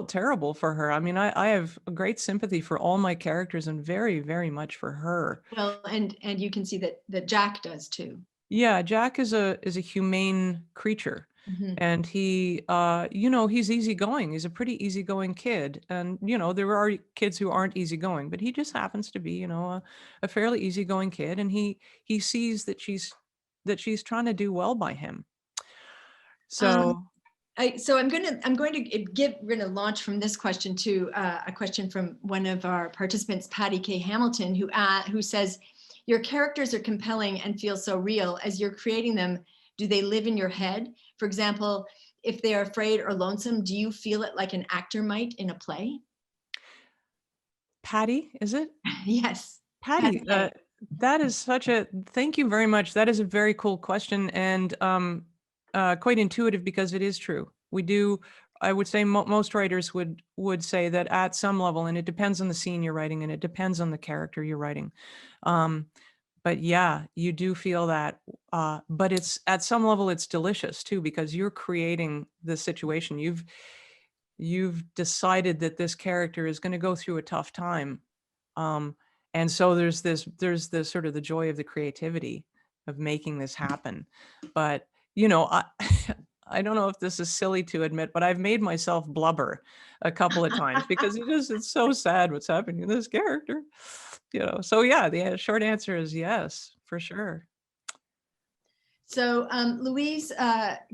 terrible for her. I mean, I have a great sympathy for all my characters and very, very much for her. Well, and you can see that Jack does too. Yeah, Jack is a humane creature. And he, he's easygoing. He's a pretty easygoing kid. And, there are kids who aren't easygoing, but he just happens to be, a fairly easygoing kid. And he sees that she's trying to do well by him. So I'm going to we're going to launch from this question to a question from one of our participants, Patty K. Hamilton, who says, your characters are compelling and feel so real. As you're creating them, do they live in your head? For example, if they are afraid or lonesome, do you feel it like an actor might in a play? Patty, is it? Yes. Patty, that is thank you very much. That is a very cool question and quite intuitive because it is true. We do, I would say most writers would say that at some level, and it depends on the scene you're writing and it depends on the character you're writing. But yeah, you do feel that, but it's at some level, it's delicious too, because you're creating the situation. You've decided that this character is going to go through a tough time. And so there's this sort of the joy of the creativity of making this happen. But, I don't know if this is silly to admit, but I've made myself blubber a couple of times because it's so sad what's happening to this character, So yeah, the short answer is yes, for sure. So Louise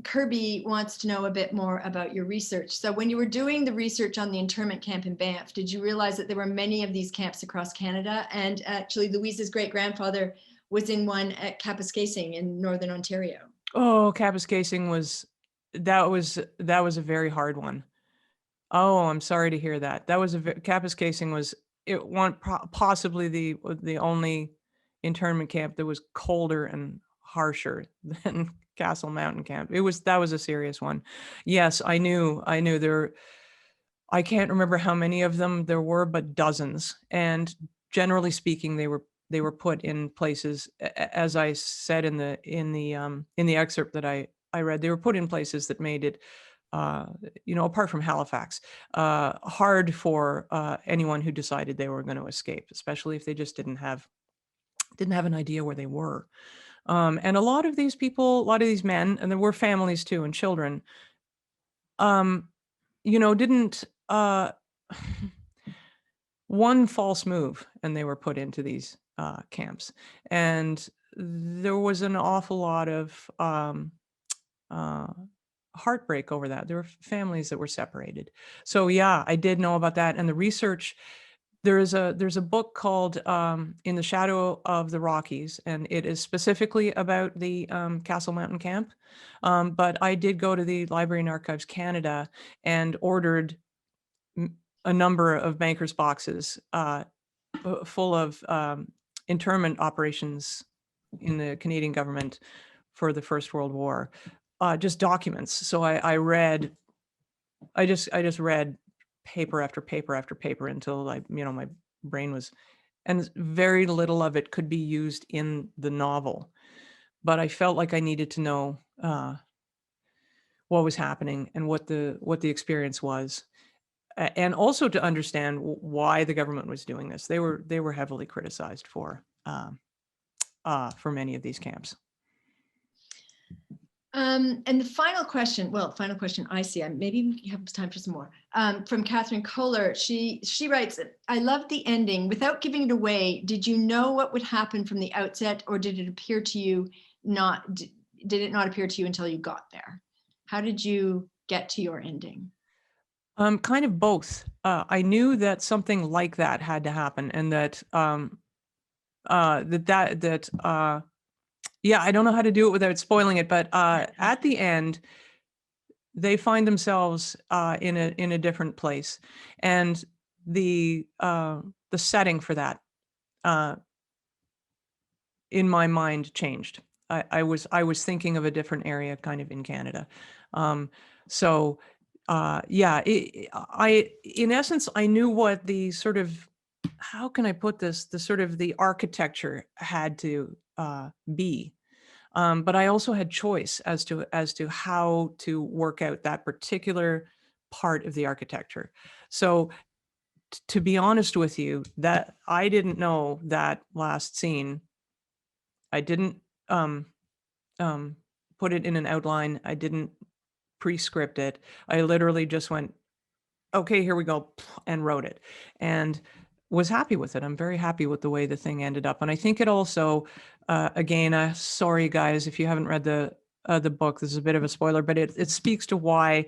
Kirby wants to know a bit more about your research. So when you were doing the research on the internment camp in Banff, did you realize that there were many of these camps across Canada? And actually Louise's great-grandfather was in one at Kapuskasing in Northern Ontario. Oh, Kapuskasing that was a very hard one. Oh, I'm sorry to hear that. That was Kapuskasing was possibly the only internment camp that was colder and harsher than Castle Mountain Camp. That was a serious one. Yes, I knew there. I can't remember how many of them there were, but dozens. And generally speaking, they were put in places, as I said in the excerpt that I read, they were put in places that made it, apart from Halifax, hard for anyone who decided they were going to escape, especially if they just didn't have an idea where they were. And a lot of these people, a lot of these men, and there were families too and children, didn't one false move and they were put into these camps. And there was an awful lot of heartbreak over that. There were families that were separated. So yeah, I did know about that. And the research there's a book called In the Shadow of the Rockies, and it is specifically about the Castle Mountain camp. But I did go to the Library and Archives Canada and ordered a number of bankers boxes full of internment operations in the Canadian government for the First World War, just documents. So I just read paper after paper after paper until my brain was, and very little of it could be used in the novel. But I felt like I needed to know what was happening and what the experience was, and also to understand why the government was doing this. They were heavily criticized for many of these camps. And the final question I see, maybe we have time for some more, from Catherine Kohler. She writes, I love the ending. Without giving it away, did you know what would happen from the outset, or did it appear to you did it not appear to you until you got there? How did you get to your ending? Kind of both. I knew that something like that had to happen, and that yeah, I don't know how to do it without spoiling it, but at the end, they find themselves in a different place, and the setting for that, in my mind, changed. I was thinking of a different area, kind of in Canada. So yeah, in essence, I knew what the sort of, how can I put this, the sort of the architecture had to be. But I also had choice as to how to work out that particular part of the architecture. So to be honest with you, that I didn't know that last scene. I didn't put it in an outline. I didn't pre-script it. I literally just went, okay, here we go, and wrote it, and was happy with it. I'm very happy with the way the thing ended up. And I think it also, again, sorry guys, if you haven't read the book, this is a bit of a spoiler, but it speaks to why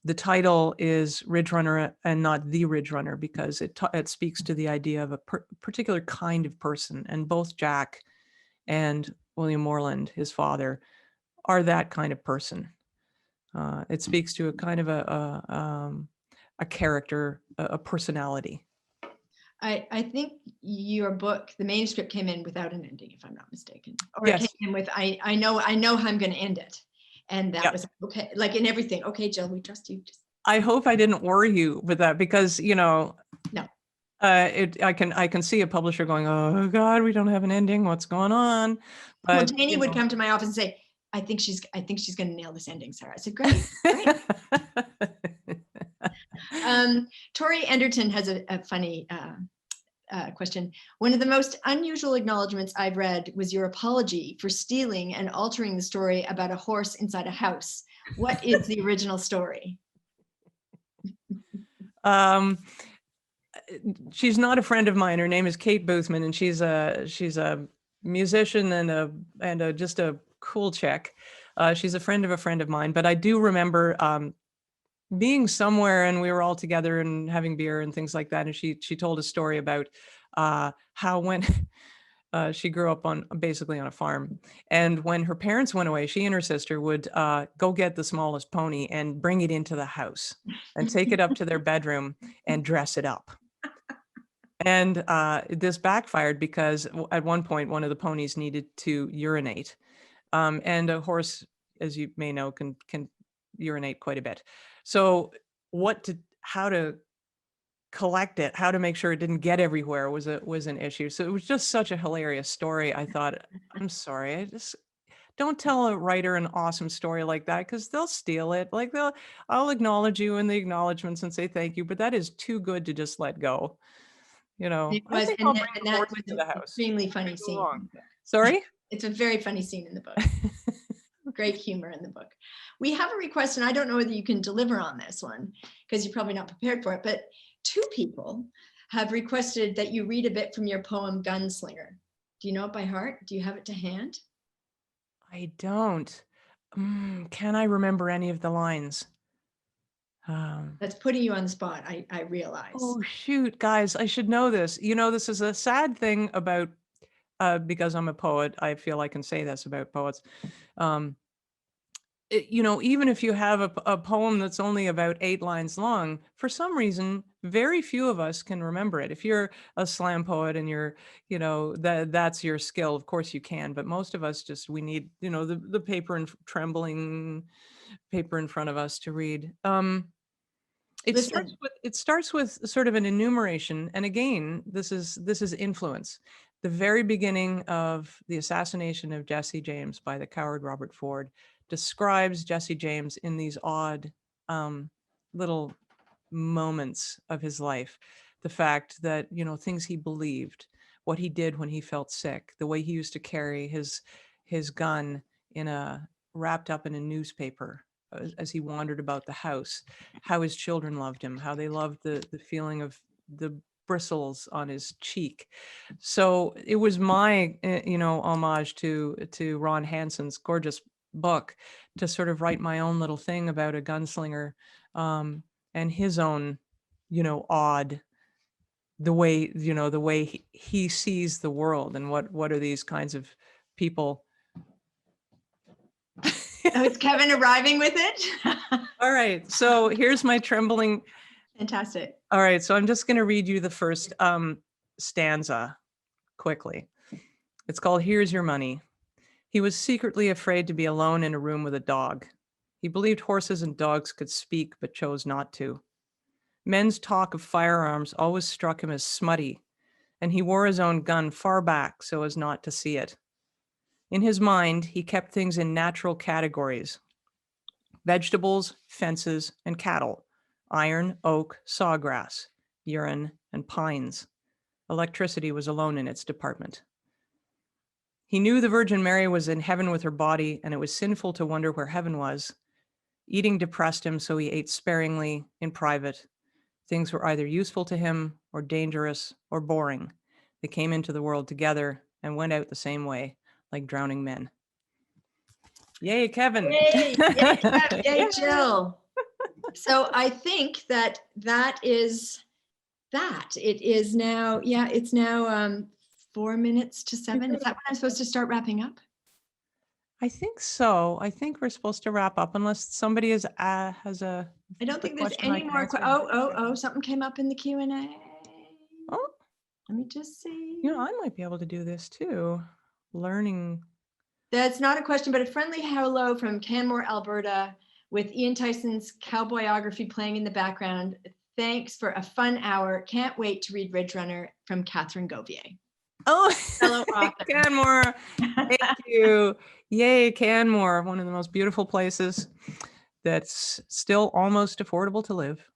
the title is Ridgerunner and not The Ridgerunner, because it speaks to the idea of a particular kind of person. And both Jack and William Morland, his father, are that kind of person. It speaks to a kind of a character, a personality. I think your book, the manuscript, came in without an ending, if I'm not mistaken. Or Yes. It came in with, I know how I'm going to end it. And that was okay, like in everything. Okay, Jill, we trust you. I hope I didn't worry you with that, because, No. I can see a publisher going, oh God, we don't have an ending. What's going on? But, well, Janie would come to my office and say, I think she's going to nail this ending, Sarah. I said, great. Tori Enderton has a funny question. One of the most unusual acknowledgements I've read was your apology for stealing and altering the story about a horse inside a house. What is the original story? She's not a friend of mine. Her name is Kate Boothman, and she's a musician and just a cool chick. She's a friend of mine, but I do remember being somewhere and we were all together and having beer and things like that. And she told a story about how when she grew up basically on a farm, and when her parents went away, she and her sister would go get the smallest pony and bring it into the house and take it up to their bedroom and dress it up. And this backfired because at one point, one of the ponies needed to urinate. And a horse, as you may know, can urinate quite a bit. So how to collect it, how to make sure it didn't get everywhere was an issue. So it was just such a hilarious story. I thought, I'm sorry, I just don't tell a writer an awesome story like that, because they'll steal it. Like I'll acknowledge you in the acknowledgements and say thank you, but that is too good to just let go. It was, and that was an extremely funny scene. Sorry? It's a very funny scene in the book. Great humor in the book. We have a request, and I don't know whether you can deliver on this one because you're probably not prepared for it, but 2 people have requested that you read a bit from your poem Gunslinger. Do you know it by heart? Do you have it to hand? I don't. Can I remember any of the lines? That's putting you on the spot, I realize. Oh, shoot, guys, I should know this. This is a sad thing about, because I'm a poet, I feel I can say this about poets. Even if you have a poem that's only about 8 lines long, for some reason, very few of us can remember it. If you're a slam poet and that's your skill, of course you can, but most of us we need, the paper and trembling paper in front of us to read. It starts with sort of an enumeration, and again, this is influence. The very beginning of the assassination of Jesse James by the coward Robert Ford describes Jesse James in these odd little moments of his life. The fact that, things he believed, what he did when he felt sick, the way he used to carry his gun wrapped up in a newspaper as he wandered about the house, how his children loved him, how they loved the feeling of the bristles on his cheek. So it was my, homage to Ron Hansen's gorgeous book to sort of write my own little thing about a gunslinger, and his own, odd, the way he sees the world, and what are these kinds of people. Oh, it's Kevin arriving with it. All right, so here's my trembling. Fantastic. All right, so I'm just going to read you the first stanza quickly. It's called Here's Your Money. He was secretly afraid to be alone in a room with a dog. He believed horses and dogs could speak, but chose not to. Men's talk of firearms always struck him as smutty, and he wore his own gun far back so as not to see it. In his mind, he kept things in natural categories: vegetables, fences, and cattle, iron, oak, sawgrass, urine, and pines. Electricity was alone in its department. He knew the Virgin Mary was in heaven with her body, and it was sinful to wonder where heaven was. Eating depressed him, so he ate sparingly, in private. Things were either useful to him, or dangerous, or boring. They came into the world together and went out the same way, like drowning men. Yay, Kevin. Yay, yay, Kev, yay, Jill. So I think that is that. It is now, it's now 4 minutes to 7. Is that when I'm supposed to start wrapping up? I think so. I think we're supposed to wrap up unless somebody has a. I don't think there's any more. Something came up in the Q&A. Oh, let me just see. I might be able to do this too. Learning. That's not a question, but a friendly hello from Canmore, Alberta, with Ian Tyson's cowboyography playing in the background. Thanks for a fun hour. Can't wait to read Ridgerunner, from Catherine Govier. Oh, fellow author. Canmore. Thank you. Yay, Canmore, one of the most beautiful places that's still almost affordable to live.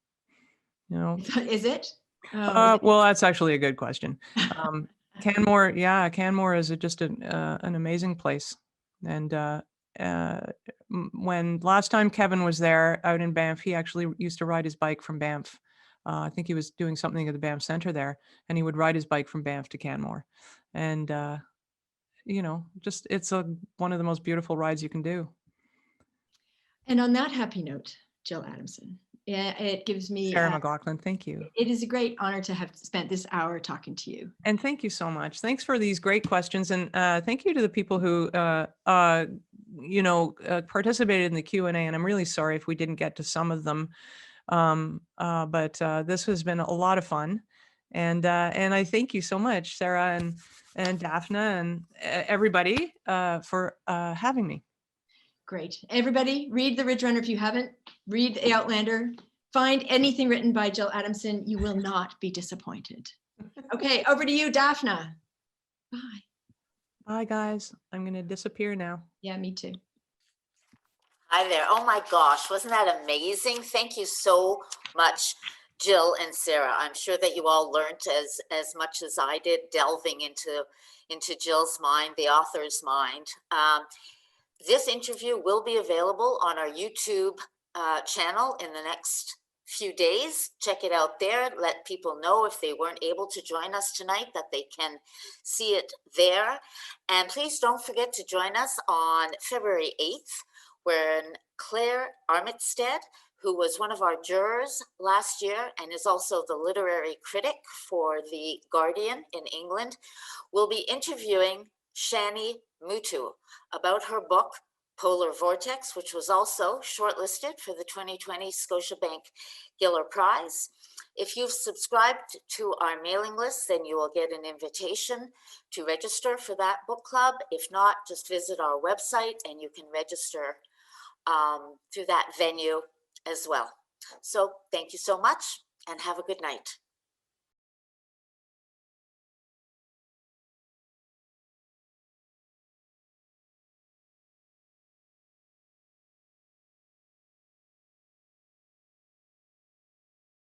Is it? Well, that's actually a good question. Canmore is just an amazing place. And when last time Kevin was there out in Banff, he actually used to ride his bike from Banff. I think he was doing something at the Banff Center there, and he would ride his bike from Banff to Canmore. And, it's one of the most beautiful rides you can do. And on that happy note, Gil Adamson, it gives me Sarah MacLachlan, thank you. It is a great honor to have spent this hour talking to you. And thank you so much. Thanks for these great questions. And thank you to the people who, participated in the Q&A. And I'm really sorry if we didn't get to some of them. But this has been a lot of fun. And I thank you so much, Sarah and Daphne and everybody for having me. Great. Everybody, read The Ridgerunner if you haven't. Read The Outlander. Find anything written by Gil Adamson. You will not be disappointed. Okay, over to you, Daphne. Bye. Bye, guys. I'm going to disappear now. Yeah, me too. Hi there. Oh my gosh, wasn't that amazing? Thank you so much, Jill and Sarah. I'm sure that you all learned as much as I did, delving into Jill's mind, the author's mind. This interview will be available on our YouTube channel in the next few days. Check it out there. Let people know if they weren't able to join us tonight that they can see it there. And please don't forget to join us on February 8th, when Claire Armitstead, who was one of our jurors last year and is also the literary critic for The Guardian in England, will be interviewing Shani Mutu about her book, Polar Vortex, which was also shortlisted for the 2020 Scotiabank Giller Prize. If you've subscribed to our mailing list, then you will get an invitation to register for that book club. If not, just visit our website and you can register through that venue as well. So thank you so much and have a good night.